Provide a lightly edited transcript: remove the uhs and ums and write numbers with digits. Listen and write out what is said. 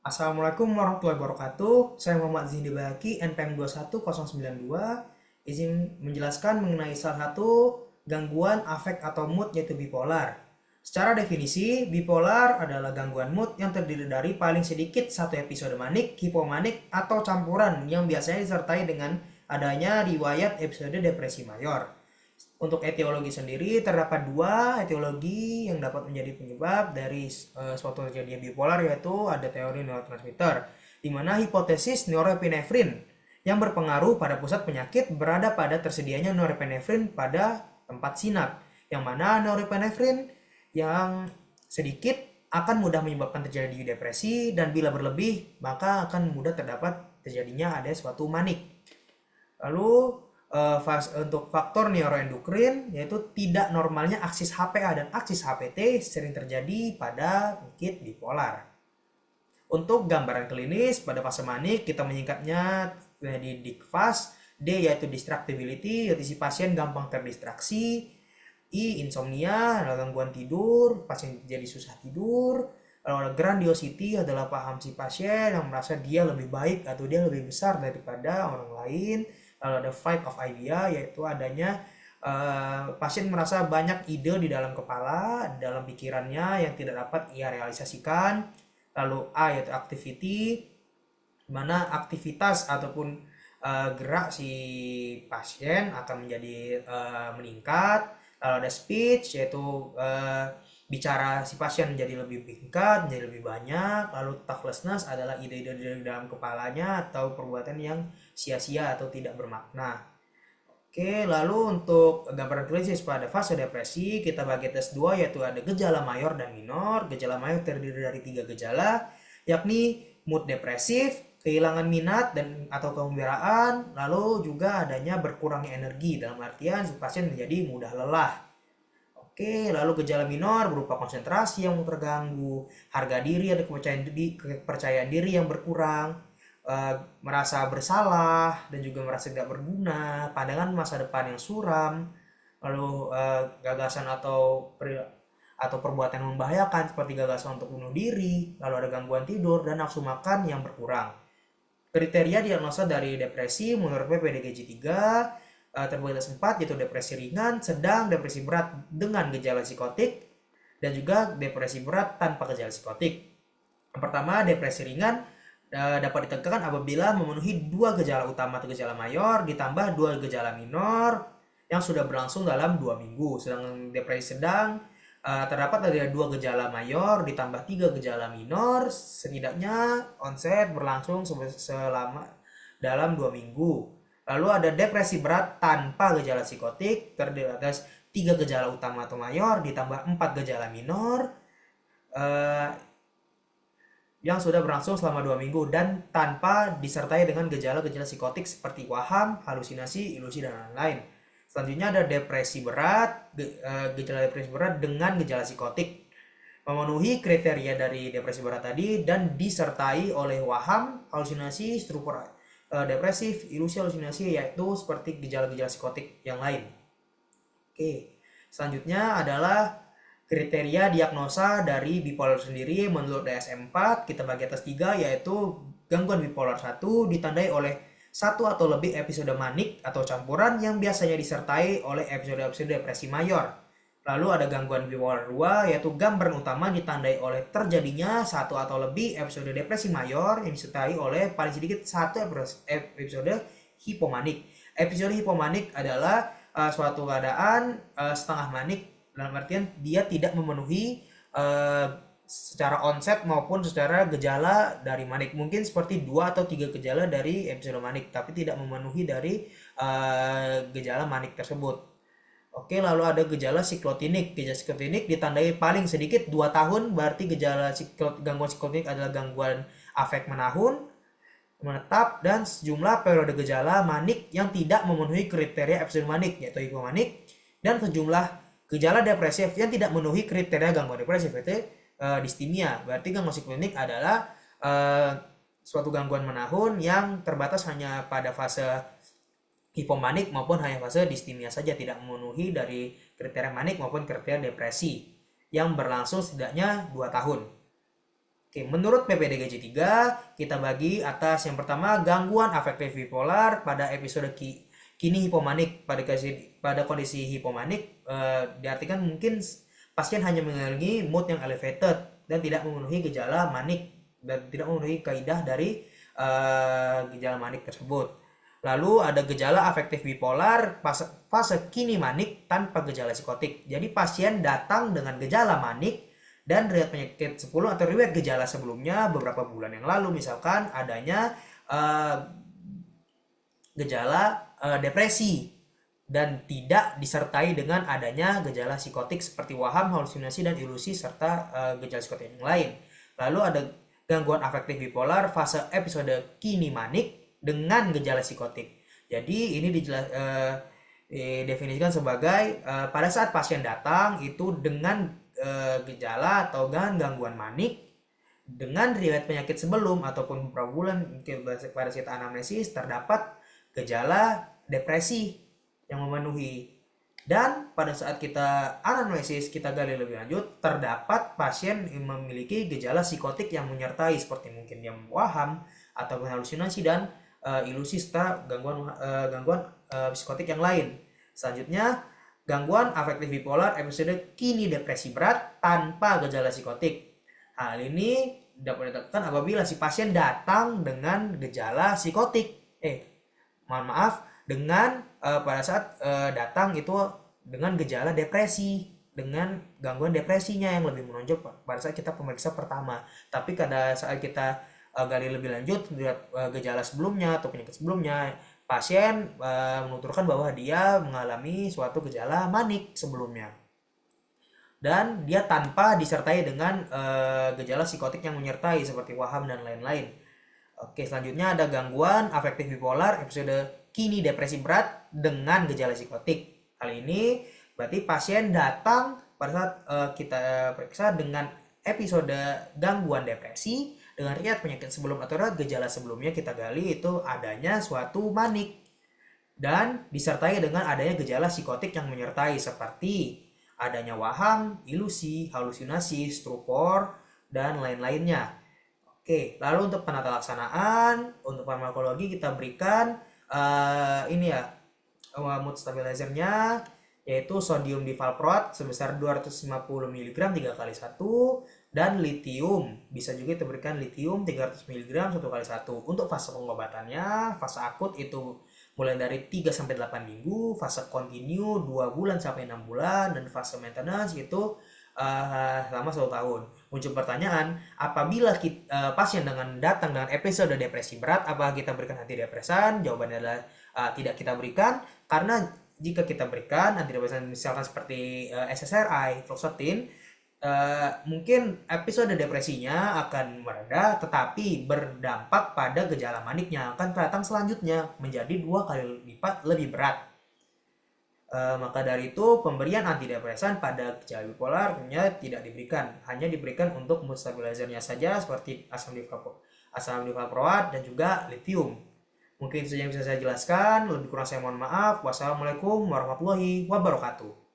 Assalamualaikum warahmatullahi wabarakatuh. Saya Muhammad Zihni Baki, NPM 21092. Izin menjelaskan mengenai salah satu gangguan afek atau mood yaitu bipolar. Secara definisi, bipolar adalah gangguan mood yang terdiri dari paling sedikit satu episode manik, hipomanik, atau campuran yang biasanya disertai dengan adanya riwayat episode depresi mayor. Untuk etiologi sendiri terdapat dua etiologi yang dapat menjadi penyebab dari suatu terjadinya bipolar, yaitu ada teori neurotransmitter di mana hipotesis norepinefrin yang berpengaruh pada pusat penyakit berada pada tersedianya norepinefrin pada tempat sinap, yang mana norepinefrin yang sedikit akan mudah menyebabkan terjadi depresi, dan bila berlebih maka akan mudah terdapat terjadinya ada suatu manik. Lalu untuk faktor neuroendokrin, yaitu tidak normalnya aksis HPA dan aksis HPT sering terjadi pada penyakit bipolar. Untuk gambaran klinis pada fase manik kita menyingkatnya di DICFAS. D yaitu distractibility, yaitu si pasien gampang terdistraksi. I insomnia, adalah gangguan tidur, pasien jadi susah tidur. Lalu ada grandiosity, adalah paham si pasien yang merasa dia lebih baik atau dia lebih besar daripada orang lain. Lalu ada flight of idea, yaitu adanya pasien merasa banyak ide di dalam kepala, di dalam pikirannya yang tidak dapat ia realisasikan. Lalu A yaitu activity, di mana aktivitas ataupun gerak si pasien akan menjadi meningkat. Lalu ada speech, yaitu bicara si pasien menjadi lebih singkat, menjadi lebih banyak. Lalu thoughtlessness adalah ide-ide di dalam kepalanya atau perbuatan yang sia-sia atau tidak bermakna. Oke, lalu untuk gambaran klinis pada fase depresi kita bagi tes dua, yaitu ada gejala mayor dan minor. Gejala mayor terdiri dari 3 gejala, yakni mood depresif, kehilangan minat dan atau kegembiraan, lalu juga adanya berkurangnya energi, dalam artian si pasien menjadi mudah lelah. Oke, lalu gejala minor berupa konsentrasi yang terganggu, harga diri atau kepercayaan diri yang berkurang, merasa bersalah dan juga merasa tidak berguna, pandangan masa depan yang suram, lalu gagasan atau perbuatan yang membahayakan seperti gagasan untuk bunuh diri, lalu ada gangguan tidur dan nafsu makan yang berkurang. Kriteria diagnosa dari depresi menurut PPDGJ 3 terbagi atas 4, yaitu depresi ringan, sedang, depresi berat dengan gejala psikotik, dan juga depresi berat tanpa gejala psikotik. Yang pertama, depresi ringan dapat ditegakkan apabila memenuhi 2 gejala utama atau gejala mayor ditambah 2 gejala minor yang sudah berlangsung dalam 2 minggu. Sedangkan depresi sedang terdapat ada 2 gejala mayor ditambah 3 gejala minor, setidaknya onset berlangsung selama dalam 2 minggu. Lalu ada depresi berat tanpa gejala psikotik, terdiri atas 3 gejala utama atau mayor ditambah 4 gejala minor yang sudah berlangsung selama 2 minggu dan tanpa disertai dengan gejala-gejala psikotik seperti waham, halusinasi, ilusi, dan lain-lain. Selanjutnya ada depresi berat, gejala depresi berat dengan gejala psikotik, memenuhi kriteria dari depresi berat tadi dan disertai oleh waham, halusinasi, struktur depresif, ilusi, halusinasi, yaitu seperti gejala-gejala psikotik yang lain. Oke, selanjutnya adalah kriteria diagnosa dari bipolar sendiri menurut DSM-4 kita bagi atas 3, yaitu gangguan bipolar 1 ditandai oleh satu atau lebih episode manik atau campuran yang biasanya disertai oleh episode-episode depresi mayor. Lalu ada gangguan bipolar 2, yaitu gambaran utama ditandai oleh terjadinya satu atau lebih episode depresi mayor yang disertai oleh paling sedikit satu episode hipomanik. Episode hipomanik adalah suatu keadaan setengah manik, dalam artian dia tidak memenuhi secara onset maupun secara gejala dari manik. Mungkin seperti 2 atau 3 gejala dari episode manik, tapi tidak memenuhi dari gejala manik tersebut. Oke, lalu ada gejala siklotinik. Gejala siklotinik ditandai paling sedikit 2 tahun, berarti gangguan siklotinik adalah gangguan afek menetap, dan sejumlah periode gejala manik yang tidak memenuhi kriteria episode manik, yaitu hipomanik, dan sejumlah gejala depresif yang tidak memenuhi kriteria gangguan depresif, yaitu distimia. Berarti gangguan siklotik adalah suatu gangguan menahun yang terbatas hanya pada fase hipomanik maupun hanya fase distimia saja, tidak memenuhi dari kriteria manik maupun kriteria depresi yang berlangsung setidaknya 2 tahun. Oke, menurut PPDGJ3, kita bagi atas yang pertama gangguan afektif bipolar pada episode kini hipomanik. Pada kondisi hipomanik diartikan mungkin pasien hanya mengalami mood yang elevated dan tidak memenuhi gejala manik dan tidak memenuhi kaidah dari gejala manik tersebut. Lalu ada gejala afektif bipolar fase kini manik tanpa gejala psikotik. Jadi pasien datang dengan gejala manik dan riwayat penyakit 10 atau riwayat gejala sebelumnya beberapa bulan yang lalu, misalkan adanya gejala depresi dan tidak disertai dengan adanya gejala psikotik seperti waham, halusinasi, dan ilusi serta gejala psikotik yang lain. Lalu ada gangguan afektif bipolar fase episode kini manik dengan gejala psikotik. Jadi ini didefinisikan sebagai pada saat pasien datang itu dengan gejala atau gangguan manik dengan riwayat penyakit sebelum ataupun beberapa bulan pada saat anamnesis terdapat gejala depresi yang memenuhi, dan pada saat kita anamnesis kita gali lebih lanjut terdapat pasien yang memiliki gejala psikotik yang menyertai seperti mungkin yang waham atau halusinasi dan ilusi serta gangguan psikotik yang lain. Selanjutnya gangguan afektif bipolar episode kini depresi berat tanpa gejala psikotik. Hal ini dapat ditemukan apabila si pasien datang dengan gejala psikotik. Dengan pada saat datang itu dengan gejala depresi, dengan gangguan depresinya yang lebih menonjol pada saat kita pemeriksa pertama. Tapi pada saat kita gali lebih lanjut lihat gejala sebelumnya atau penyakit sebelumnya, pasien menuturkan bahwa dia mengalami suatu gejala manik sebelumnya dan dia tanpa disertai dengan gejala psikotik yang menyertai seperti waham dan lain-lain. Oke, selanjutnya ada gangguan afektif bipolar episode kini depresi berat dengan gejala psikotik. Hal ini berarti pasien datang pada saat kita periksa dengan episode gangguan depresi dengan riwayat penyakit sebelum atau gejala sebelumnya kita gali itu adanya suatu manik dan disertai dengan adanya gejala psikotik yang menyertai seperti adanya waham, ilusi, halusinasi, stupor, dan lain-lainnya. Oke, lalu untuk penata laksanaan, untuk farmakologi kita berikan mood stabilizernya yaitu sodium divalproat sebesar 250 mg 3x1 dan litium. Bisa juga kita berikan litium 300 mg 1x1. Untuk fase pengobatannya, fase akut itu mulai dari 3 sampai 8 minggu, fase kontinu 2 bulan sampai 6 bulan, dan fase maintenance itu selama 1 tahun. Muncul pertanyaan, apabila pasien datang dengan episode depresi berat, apakah kita berikan antidepresan? Jawabannya adalah tidak kita berikan, karena jika kita berikan antidepresan misalkan seperti SSRI, fluoxetine, mungkin episode depresinya akan mereda, tetapi berdampak pada gejala maniknya akan datang selanjutnya menjadi 2 kali lipat lebih berat. Maka dari itu pemberian antidepresan pada gejala bipolar tidak diberikan, hanya diberikan untuk mood stabilizernya saja seperti asam divalproat dan juga lithium. Mungkin itu saja yang bisa saya jelaskan, lebih kurang saya mohon maaf. Wassalamualaikum warahmatullahi wabarakatuh.